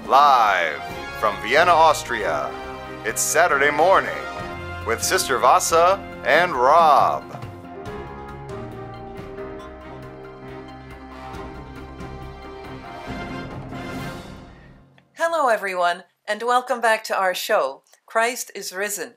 Live from Vienna, Austria, it's Saturday morning with Sister Vassa and Rob. Hello everyone, and welcome back to our show, Christ is Risen.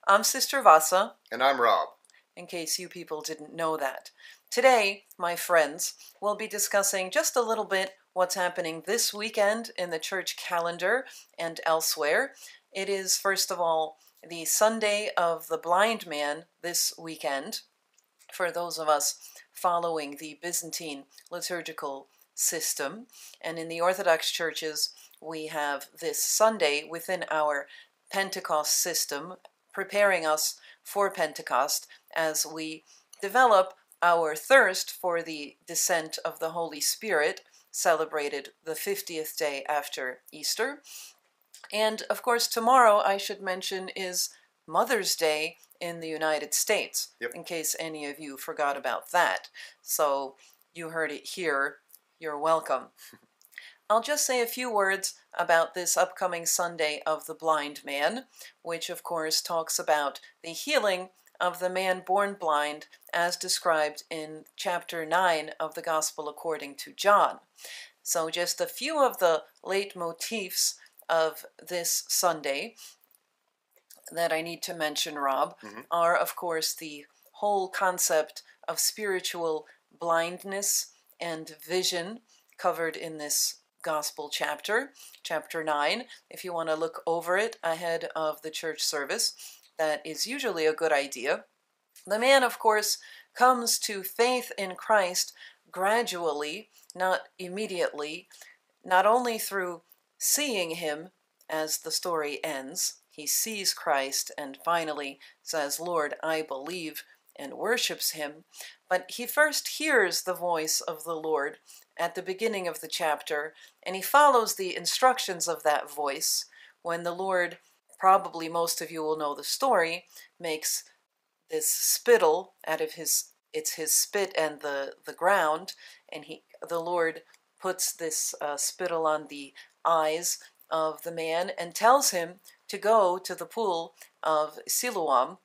I'm Sister Vassa, And I'm Rob. in case you people didn't know that. Today, my friends, we'll be discussing just a little bit what's happening this weekend in the church calendar and elsewhere. It is, first of all, the Sunday of the Blind Man this weekend, for those of us following the Byzantine liturgical system. And in the Orthodox churches, we have this Sunday within our Pentecost system, preparing us for Pentecost as we develop our thirst for the descent of the Holy Spirit, celebrated the 50th day after Easter. And of course, tomorrow, I should mention, is Mother's Day in the United States, in case any of you forgot about that. So you heard it here. You're welcome. I'll just say a few words about this upcoming Sunday of the Blind Man, which of course talks about the healing of the man born blind as described in chapter 9 of the Gospel according to John. So just a few of the leitmotifs of this Sunday that I need to mention, Rob, are of course the whole concept of spiritual blindness and vision covered in this Gospel chapter, chapter 9. If you want to look over it ahead of the church service, that is usually a good idea. The man, of course, comes to faith in Christ gradually, not immediately, not only through seeing him as the story ends. He sees Christ and finally says, "Lord, I believe," and worships him. But he first hears the voice of the Lord at the beginning of the chapter, and he follows the instructions of that voice when the Lord, probably most of you will know the story, makes this spittle out of his spit and the ground, and the Lord puts this spittle on the eyes of the man and tells him to go to the pool of Siloam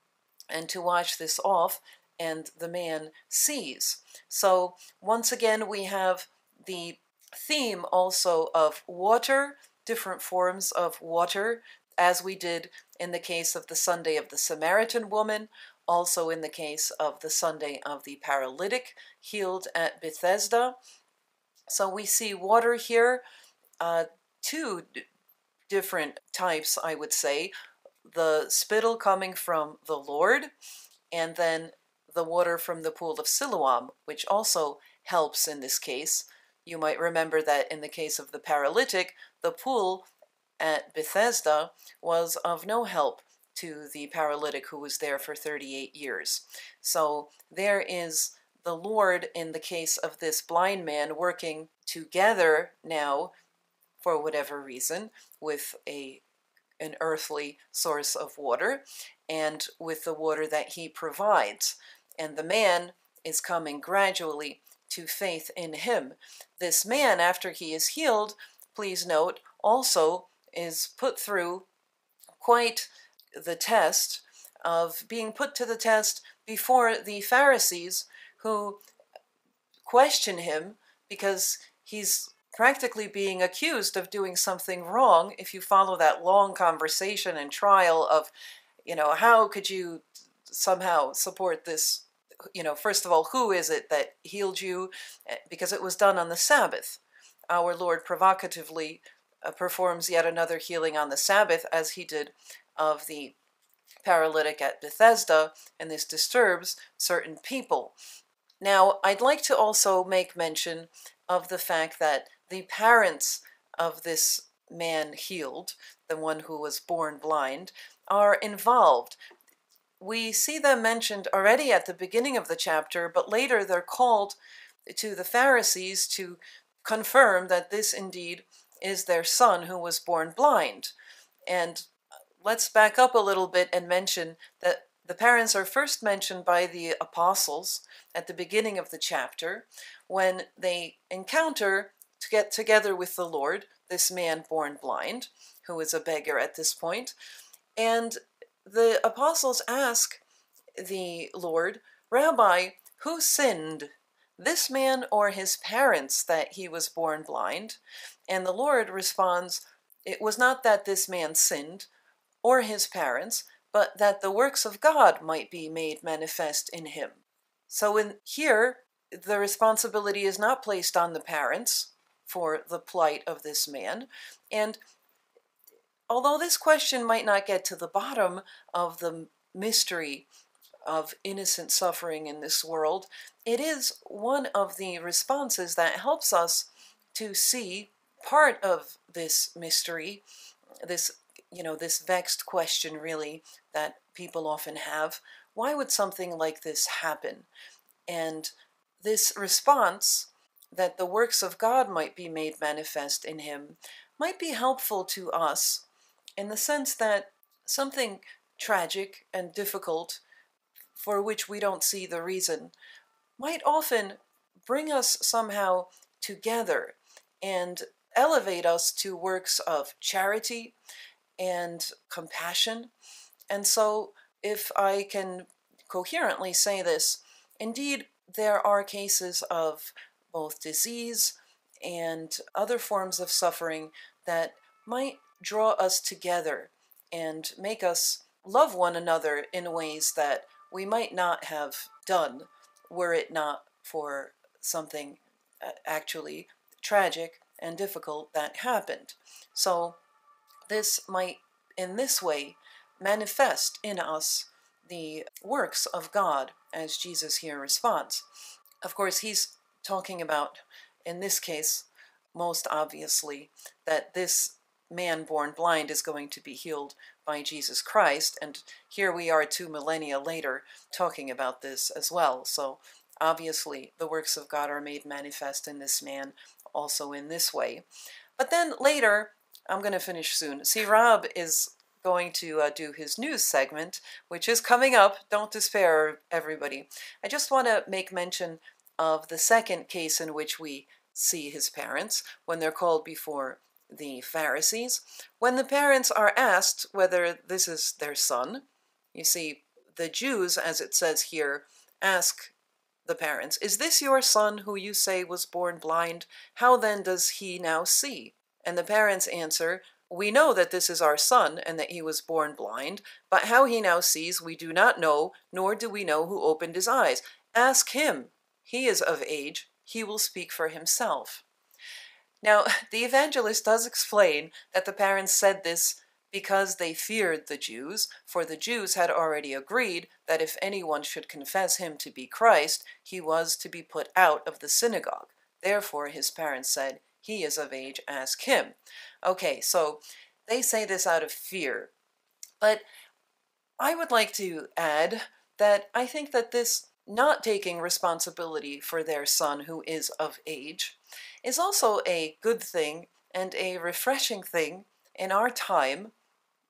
and to wash this off, and the man sees. So once again we have the theme also of water, different forms of water, as we did in the case of the Sunday of the Samaritan woman, also in the case of the Sunday of the paralytic healed at Bethesda. So we see water here, two different types, I would say. The spittle coming from the Lord, and then the water from the pool of Siloam, which also helps in this case. You might remember that in the case of the paralytic, the pool at Bethesda was of no help to the paralytic who was there for 38 years. So there is the Lord, in the case of this blind man, working together now, for whatever reason, with an earthly source of water and with the water that he provides. And the man is coming gradually to faith in him. This man, after he is healed, please note, also is put through quite the test of being put to the test before the Pharisees, who question him because he's practically being accused of doing something wrong. If you follow that long conversation and trial of, how could you somehow support this? First of all, who is it that healed you? Because it was done on the Sabbath. Our Lord provocatively performs yet another healing on the Sabbath, as he did of the paralytic at Bethesda, and this disturbs certain people. Now, I'd like to also make mention of the fact that the parents of this man healed, the one who was born blind, are involved. We see them mentioned already at the beginning of the chapter, but later they're called to the Pharisees to confirm that this indeed is their son who was born blind. And let's back up a little bit and mention that the parents are first mentioned by the apostles at the beginning of the chapter when they encounter to get together with the Lord, this man born blind, who is a beggar at this point. And the apostles ask the Lord, Rabbi, who sinned, this man or his parents, that he was born blind? And the Lord responds, it was not that this man sinned or his parents, but that the works of God might be made manifest in him. So in here, the responsibility is not placed on the parents for the plight of this man. And although this question might not get to the bottom of the mystery of innocent suffering in this world, it is one of the responses that helps us to see part of this mystery, this vexed question really that people often have. Why would something like this happen? And this response, that the works of God might be made manifest in him, might be helpful to us in the sense that something tragic and difficult for which we don't see the reason might often bring us somehow together and elevate us to works of charity and compassion. And so, if I can coherently say this, indeed, there are cases of both disease and other forms of suffering that might draw us together and make us love one another in ways that we might not have done were it not for something actually tragic and difficult that happened. So this might, in this way, manifest in us the works of God, as Jesus here responds. Of course, he's talking about, in this case, most obviously, that this man born blind is going to be healed by Jesus Christ, and here we are 2 millennia later talking about this as well. So obviously the works of God are made manifest in this man also in this way. But then later, I'm going to finish soon. See, Rob is going to do his news segment, which is coming up. Don't despair, everybody. I just want to make mention of the second case in which we see his parents when they're called before the Pharisees. When the parents are asked whether this is their son, you see, the Jews, as it says here, ask the parents, is this your son who you say was born blind? How then does he now see? And the parents answer, we know that this is our son and that he was born blind, but how he now sees we do not know, nor do we know who opened his eyes. Ask him. He is of age. He will speak for himself. Now, the evangelist does explain that the parents said this because they feared the Jews, for the Jews had already agreed that if anyone should confess him to be Christ, he was to be put out of the synagogue. Therefore, his parents said, he is of age, ask him. Okay, so they say this out of fear. But I would like to add that I think that this not taking responsibility for their son who is of age is also a good thing and a refreshing thing in our time,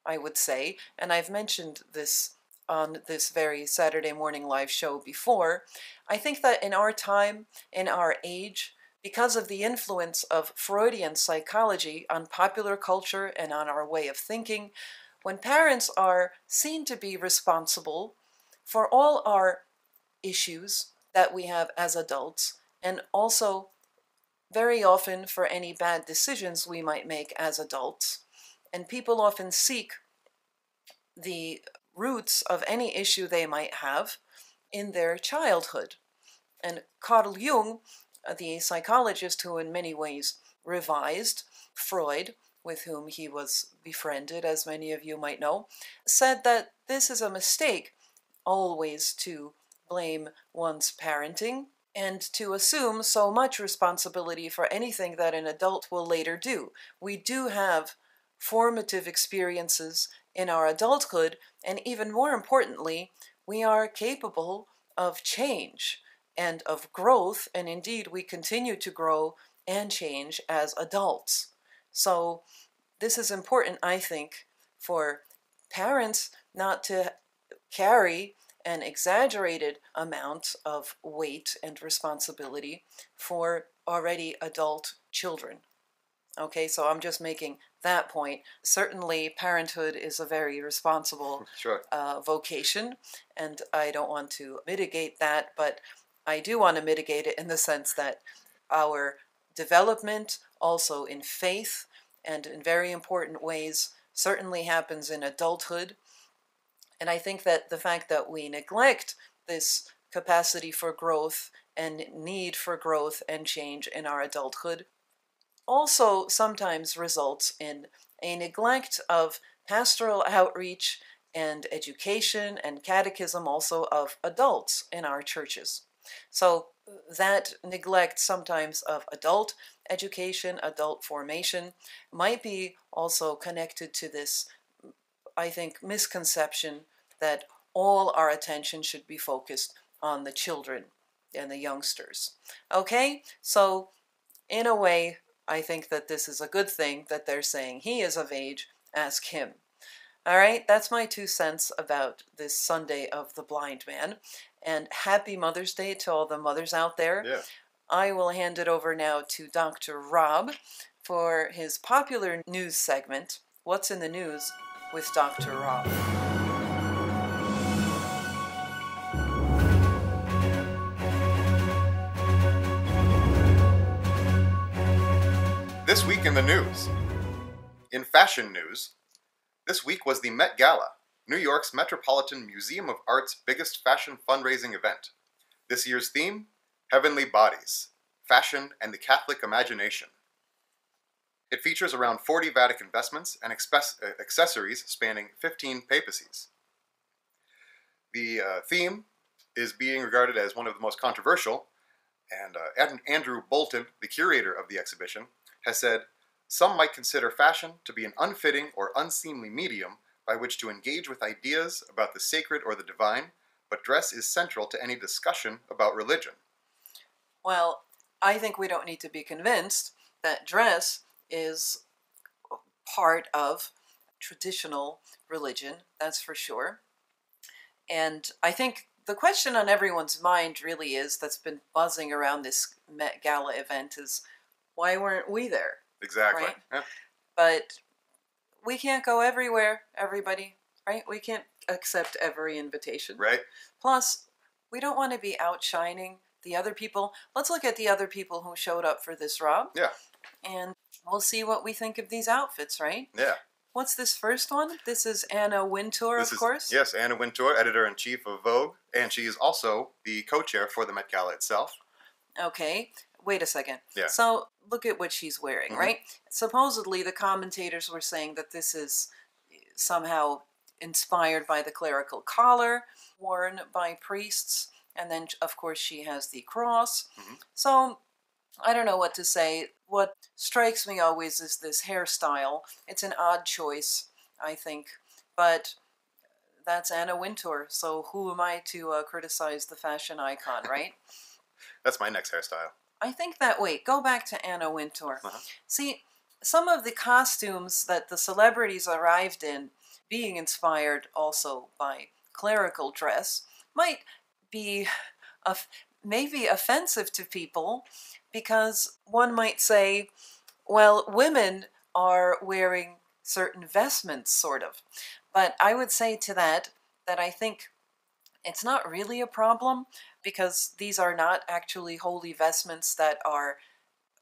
I would say, and I've mentioned this on this very Saturday morning live show before. I think that in our time, in our age, because of the influence of Freudian psychology on popular culture and on our way of thinking, when parents are seen to be responsible for all our issues that we have as adults, and also very often for any bad decisions we might make as adults, and people often seek the roots of any issue they might have in their childhood. And Carl Jung, the psychologist who in many ways revised Freud, with whom he was befriended, as many of you might know, said that this is a mistake always to blame one's parenting and to assume so much responsibility for anything that an adult will later do. We do have formative experiences in our adulthood, and even more importantly, we are capable of change and of growth, and indeed we continue to grow and change as adults. So this is important, I think, for parents not to carry an exaggerated amount of weight and responsibility for already adult children. Okay, so I'm just making that point. Certainly, parenthood is a very responsible Sure. vocation, and I don't want to mitigate that, but I do want to mitigate it in the sense that our development, also in faith and in very important ways, certainly happens in adulthood. And I think that the fact that we neglect this capacity for growth and need for growth and change in our adulthood also sometimes results in a neglect of pastoral outreach and education and catechism also of adults in our churches. So that neglect sometimes of adult education, adult formation, might be also connected to this, I think, misconception that all our attention should be focused on the children and the youngsters. Okay, so in a way, I think that this is a good thing that they're saying he is of age, ask him. All right, that's my 2 cents about this Sunday of the Blind Man. And happy Mother's Day to all the mothers out there. Yeah. I will hand it over now to Dr. Rob for his popular news segment, What's in the News with Dr. Rob. This week in the news. In fashion news, this week was the Met-Gala, New York's Metropolitan Museum of Art's biggest fashion fundraising event. This year's theme, Heavenly Bodies, Fashion and the Catholic Imagination. It features around 40 Vatican vestments and accessories spanning 15 papacies. The theme is being regarded as one of the most controversial, and Andrew Bolton, the curator of the exhibition, has said, some might consider fashion to be an unfitting or unseemly medium by which to engage with ideas about the sacred or the divine, but dress is central to any discussion about religion. Well, I think we don't need to be convinced that dress is part of traditional religion, that's for sure. And I think the question on everyone's mind really is, that's been buzzing around this Met Gala event, is why weren't we there? Exactly. Right? Yeah. But we can't go everywhere, everybody, right? We can't accept every invitation. Right. Plus, we don't want to be outshining the other people. Let's look at the other people who showed up for this, Rob. Yeah. And we'll see what we think of these outfits, right? Yeah. What's this first one? This is Anna Wintour, of course. Yes, Anna Wintour, editor-in-chief of Vogue, and she is also the co-chair for the Met Gala itself. Okay, wait a second. Yeah. So look at what she's wearing, Mm-hmm. right? Supposedly the commentators were saying that this is somehow inspired by the clerical collar worn by priests, and then of course she has the cross. Mm-hmm. So I don't know what to say. What strikes me always is this hairstyle. It's an odd choice, I think, but that's Anna Wintour, so who am I to criticize the fashion icon, right? That's my next hairstyle. I think that, wait, go back to Anna Wintour. Uh-huh. See, some of the costumes that the celebrities arrived in, being inspired also by clerical dress, might be maybe offensive to people, because one might say, well, women are wearing certain vestments, sort of. But I would say to that I think it's not really a problem, because these are not actually holy vestments that are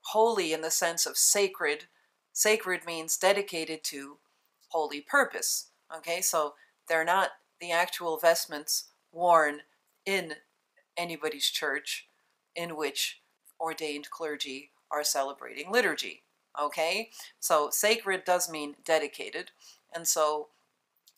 holy in the sense of sacred. Sacred means dedicated to holy purpose. Okay, so they're not the actual vestments worn in anybody's church in which ordained clergy are celebrating liturgy. Okay, so sacred does mean dedicated, and so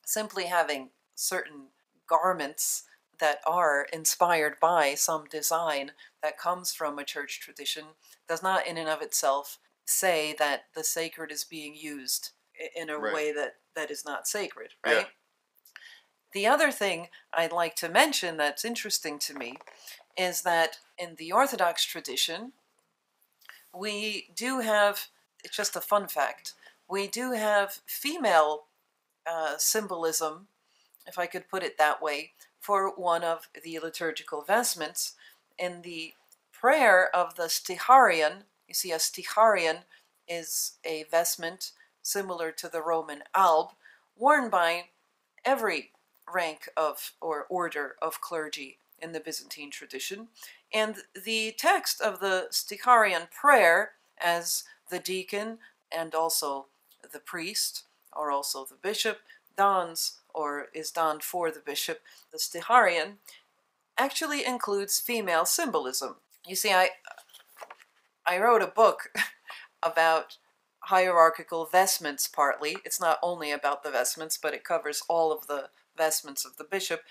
simply having certain garments that are inspired by some design that comes from a church tradition does not in and of itself say that the sacred is being used in a Right. way that is not sacred, right? Yeah. The other thing I'd like to mention that's interesting to me is that in the Orthodox tradition, we do have, it's just a fun fact, we do have female symbolism, if I could put it that way, for one of the liturgical vestments. In the prayer of the sticharion, you see, a sticharion is a vestment similar to the Roman alb, worn by every rank of or order of clergy in the Byzantine tradition. And the text of the sticharion prayer, as the deacon and also the priest, or also the bishop, dons or is donned for the bishop, the sticharion, actually includes female symbolism. You see, I wrote a book about hierarchical vestments partly. It's not only about the vestments, but it covers all of the vestments of the bishop.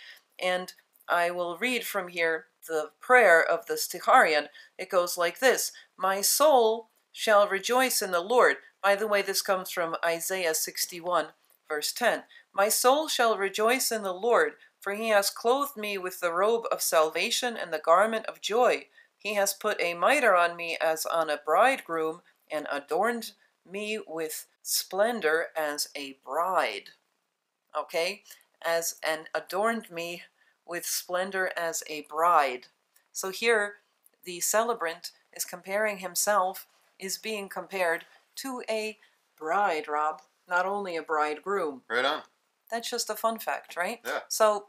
And I will read from here the prayer of the sticharion. It goes like this: "My soul shall rejoice in the Lord." By the way, this comes from Isaiah 61, verse 10. "My soul shall rejoice in the Lord, for he has clothed me with the robe of salvation and the garment of joy. He has put a mitre on me as on a bridegroom, and adorned me with splendor as a bride." Okay? And adorned me with splendor as a bride. So here, the celebrant is comparing himself, is being compared to a bride, Rob, not only a bridegroom. Right on. That's just a fun fact, right? Yeah. So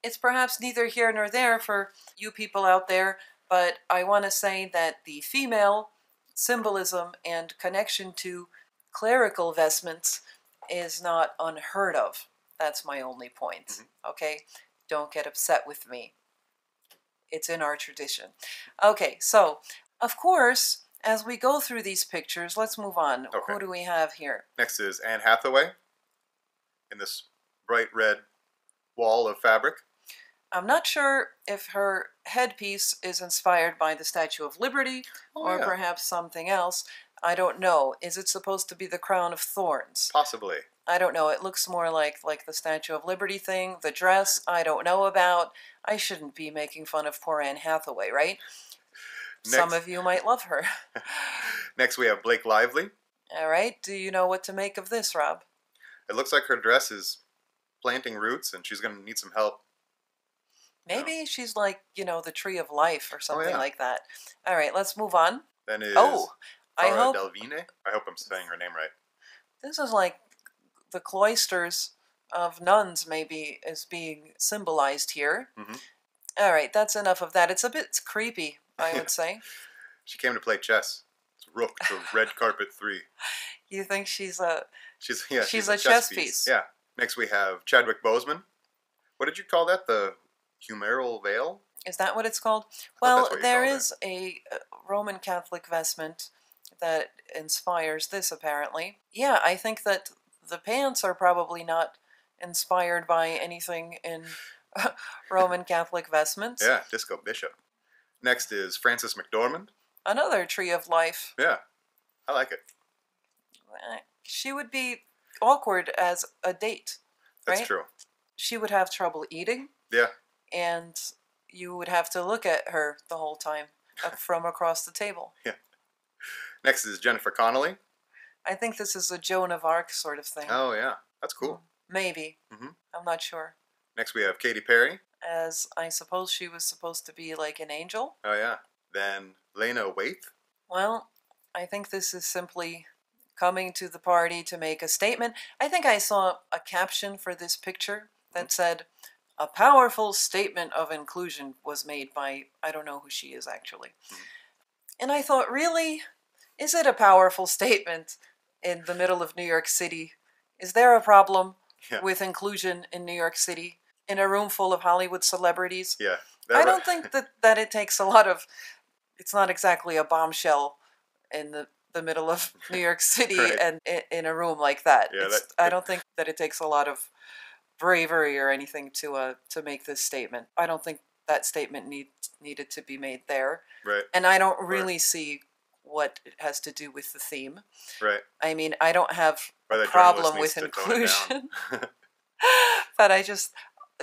it's perhaps neither here nor there for you people out there, but I want to say that the female symbolism and connection to clerical vestments is not unheard of. That's my only point. Mm-hmm. Okay? Don't get upset with me. It's in our tradition. Okay, so, of course, as we go through these pictures, let's move on. Okay. Who do we have here? Next is Anne Hathaway in this bright red wall of fabric. I'm not sure if her headpiece is inspired by the Statue of Liberty or perhaps something else. I don't know. Is it supposed to be the crown of thorns? Possibly. I don't know. It looks more like the Statue of Liberty thing. The dress, I don't know about. I shouldn't be making fun of poor Anne Hathaway, right? Some of you might love her. Next we have Blake Lively. All right. Do you know what to make of this, Rob? It looks like her dress is planting roots and she's going to need some help. Maybe she's like, the tree of life or something like that. All right, let's move on. Then is Cara Delvine. I hope I'm saying her name right. This is like the cloisters of nuns maybe is being symbolized here. Mm-hmm. All right, that's enough of that. It's a bit creepy, I would say. She came to play chess. It's Rook to Red Carpet 3. You think she's a chess piece. Yeah. Next we have Chadwick Boseman. What did you call that? The humeral veil? Is that what it's called? Well, there is a Roman Catholic vestment that inspires this, apparently. Yeah, I think that the pants are probably not inspired by anything in Roman Catholic vestments. Yeah, Disco Bishop. Next is Frances McDormand. Another tree of life. Yeah, I like it. She would be awkward as a date, right? That's true. She would have trouble eating. Yeah. And you would have to look at her the whole time from across the table. Yeah. Next is Jennifer Connelly. I think this is a Joan of Arc sort of thing. Oh, yeah. That's cool. Maybe. Mm-hmm. I'm not sure. Next we have Katy Perry. As I suppose she was supposed to be like an angel. Oh, yeah. Then Lena Waithe. Well, I think this is simply coming to the party to make a statement. I think I saw a caption for this picture that said, "A powerful statement of inclusion was made by," I don't know who she is actually. Mm-hmm. And I thought, really? Is it a powerful statement in the middle of New York City? Is there a problem with inclusion in New York City? In a room full of Hollywood celebrities? Yeah. I don't think that it takes a lot of... It's not exactly a bombshell in the middle of New York City and in a room like that. Yeah, I don't think that it takes a lot of bravery or anything to make this statement. I don't think that statement needed to be made there. Right. And I don't really see what it has to do with the theme. Right. I mean, I don't have a problem with inclusion. But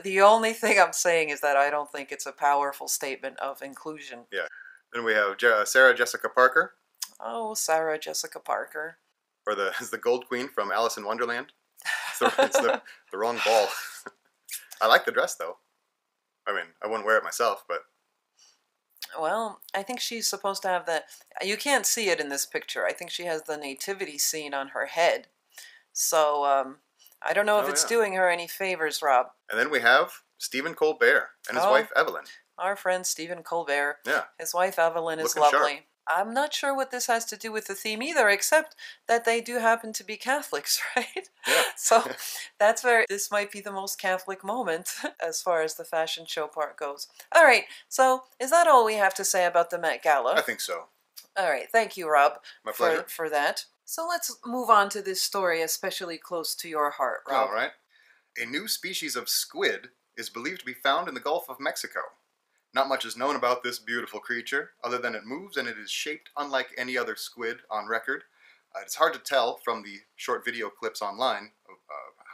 the only thing I'm saying is that I don't think it's a powerful statement of inclusion. Yeah. Then we have Sarah Jessica Parker. Oh, Sarah Jessica Parker. Or the Gold Queen from Alice in Wonderland. It's the wrong ball. I like the dress, though. I mean, I wouldn't wear it myself, but... Well, I think she's supposed to have the... You can't see it in this picture. I think she has the nativity scene on her head. So, I don't know if it's doing her any favors, Rob. And then we have Stephen Colbert and his wife, Evelyn. Our friend Stephen Colbert. Yeah. His wife, Evelyn, is Looking lovely. sharp. I'm not sure what this has to do with the theme either, except that they do happen to be Catholics, right? Yeah. So that's where this might be the most Catholic moment as far as the fashion show part goes. All right, so is that all we have to say about the Met Gala? I think so. All right, thank you, Rob, My pleasure. for that. So let's move on to this story, especially close to your heart, Rob. All right. A new species of squid is believed to be found in the Gulf of Mexico. Not much is known about this beautiful creature, other than it moves and it is shaped unlike any other squid on record. It's hard to tell from the short video clips online of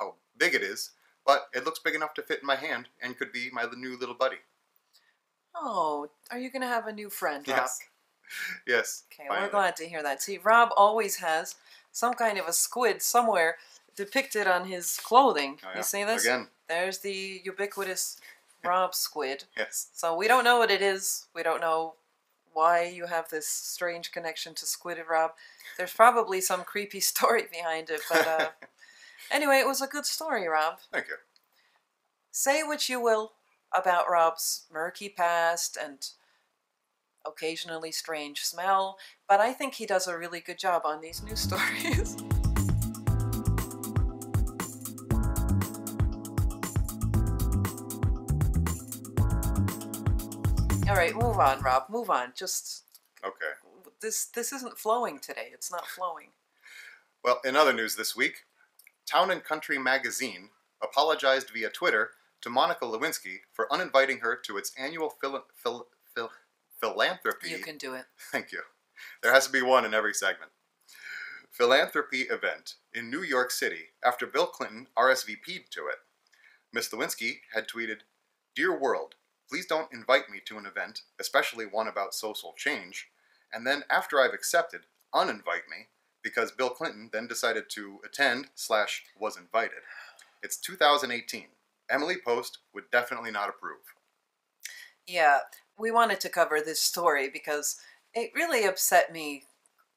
how big it is, but it looks big enough to fit in my hand and could be my new little buddy. Oh, are you going to have a new friend, Rob? Yes. Yes. Okay, finally. we're glad to hear that. See, Rob always has some kind of a squid somewhere depicted on his clothing. Oh, yeah. You see this? Again. There's the ubiquitous Rob squid. Yes. So we don't know what it is. We don't know why you have this strange connection to squid, Rob. There's probably some creepy story behind it, but anyway, it was a good story, Rob. Thank you. Say what you will about Rob's murky past and occasionally strange smell, but I think he does a really good job on these news stories. All right, move on, Rob. Move on. Just Okay. this isn't flowing today. It's not flowing. Well, in other news this week, Town and Country magazine apologized via Twitter to Monica Lewinsky for uninviting her to its annual philanthropy. You can do it. Thank you. There has to be one in every segment. Philanthropy event in New York City after Bill Clinton RSVP'd to it. Miss Lewinsky had tweeted, "Dear world, please don't invite me to an event, especially one about social change, and then after I've accepted, uninvite me, because Bill Clinton then decided to attend/was invited. It's 2018. Emily Post would definitely not approve." Yeah, we wanted to cover this story because it really upset me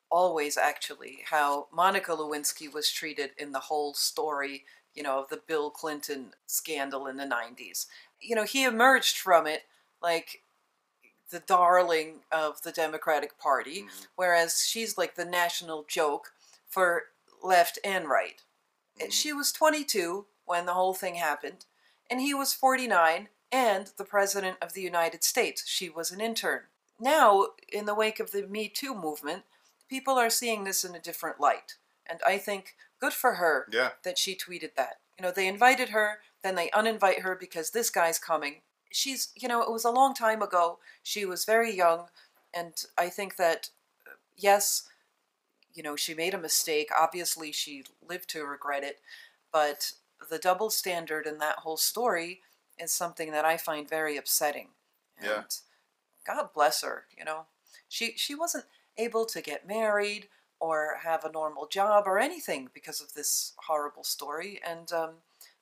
always, actually, how Monica Lewinsky was treated in the whole story, you know, of the Bill Clinton scandal in the 90s. You know, he emerged from it like the darling of the Democratic Party, whereas she's like the national joke for left and right. She was 22 when the whole thing happened, and he was 49 and the President of the United States. She was an intern. Now, in the wake of the Me Too movement, people are seeing this in a different light. And I think good for her that she tweeted that. You know, they invited her, then they uninvite her because this guy's coming. She's, you know, it was a long time ago. She was very young. And I think that, yes, you know, she made a mistake. Obviously, she lived to regret it. But the double standard in that whole story is something that I find very upsetting. And God bless her, you know. She wasn't able to get married or have a normal job or anything because of this horrible story. And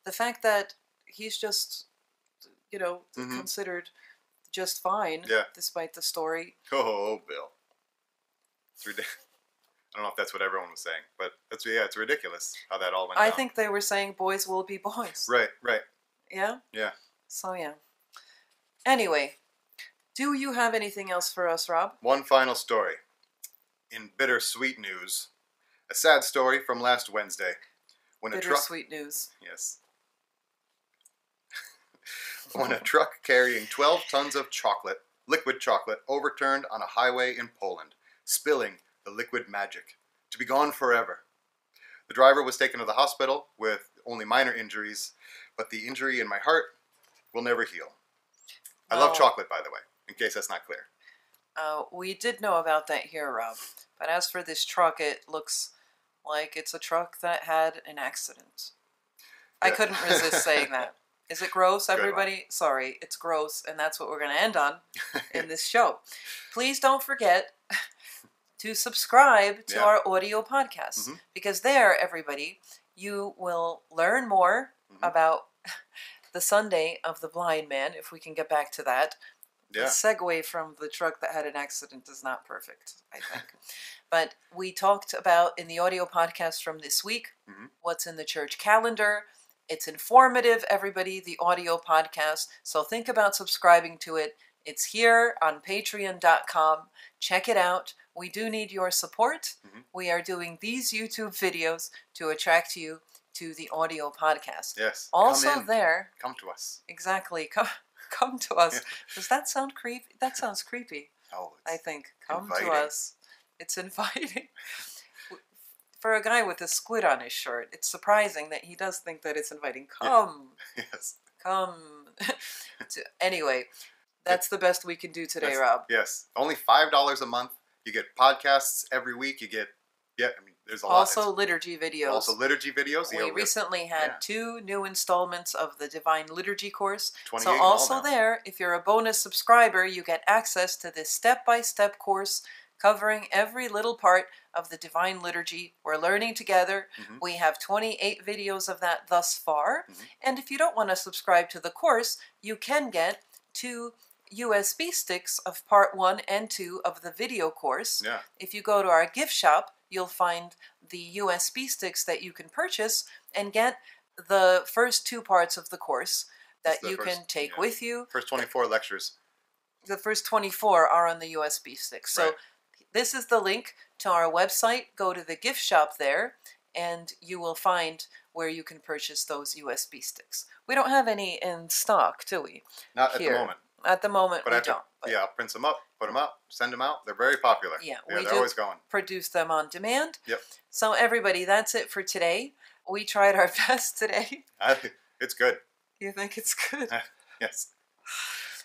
the fact that he's just, you know, considered just fine despite the story. Oh, Bill. It's ridiculous. I don't know if that's what everyone was saying, but it's ridiculous how that all went down. I think they were saying boys will be boys. Right. Yeah? Yeah. So, yeah. Anyway, do you have anything else for us, Rob? One final story. In bittersweet news, a sad story from last Wednesday. When Bittersweet news. Yes. When a truck carrying 12 tons of liquid chocolate, overturned on a highway in Poland, spilling the liquid magic, to be gone forever. The driver was taken to the hospital with only minor injuries, but the injury in my heart will never heal. I love chocolate, by the way, in case that's not clear. We did know about that here, Rob. But as for this truck, it looks like it's a truck that had an accident. I couldn't resist saying that. Is it gross, everybody? Sorry, it's gross, and that's what we're going to end on in this show. Please don't forget to subscribe to our audio podcast, because there, everybody, you will learn more about the Sunday of the Blind Man, if we can get back to that. The Yeah. segue from the truck that had an accident is not perfect, I think. But we talked about in the audio podcast from this week what's in the church calendar. It's informative, everybody, the audio podcast. So think about subscribing to it. It's here on patreon.com. Check it out. We do need your support. We are doing these YouTube videos to attract you to the audio podcast. Yes. Also there. Come to us. Exactly. Come to us. Does that sound creepy? That sounds creepy. Oh, I think. Come inviting. to us. It's inviting. For a guy with a squid on his shirt, it's surprising that he does think that it's inviting. Come. Yes. Come. Anyway, that's the best we can do today, Rob. Yes. Only $5 a month. You get podcasts every week. You get, there's a lot. Also liturgy videos. Also liturgy videos. We recently had 2 new installments of the Divine Liturgy course. 28 So also there, if you're a bonus subscriber, you get access to this step-by-step course covering every little part of the Divine Liturgy. We're learning together. We have 28 videos of that thus far. And if you don't want to subscribe to the course, you can get 2 USB sticks of part 1 and 2 of the video course. Yeah. If you go to our gift shop, you'll find the USB sticks that you can purchase and get the first 2 parts of the course that you can take with you. First 24 lectures. The first 24 are on the USB sticks. So this is the link to our website. Go to the gift shop there and you will find where you can purchase those USB sticks. We don't have any in stock, do we? Not at the moment. At the moment, we don't. But I'll print them up, put them up, send them out. They're very popular. Yeah, they're always going. Produce them on demand. Yep. So everybody, that's it for today. We tried our best today. It's good. You think it's good? Yes.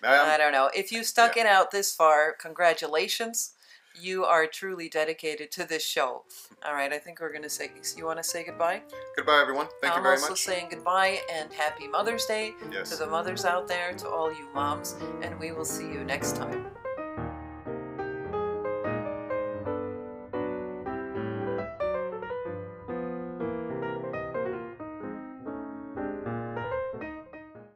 I don't know. If you stuck it out this far, congratulations. You are truly dedicated to this show. All right, I think we're going to say, you want to say goodbye? Goodbye, everyone. Thank you very much. I'm also saying goodbye and happy Mother's Day to the mothers out there, to all you moms, and we will see you next time.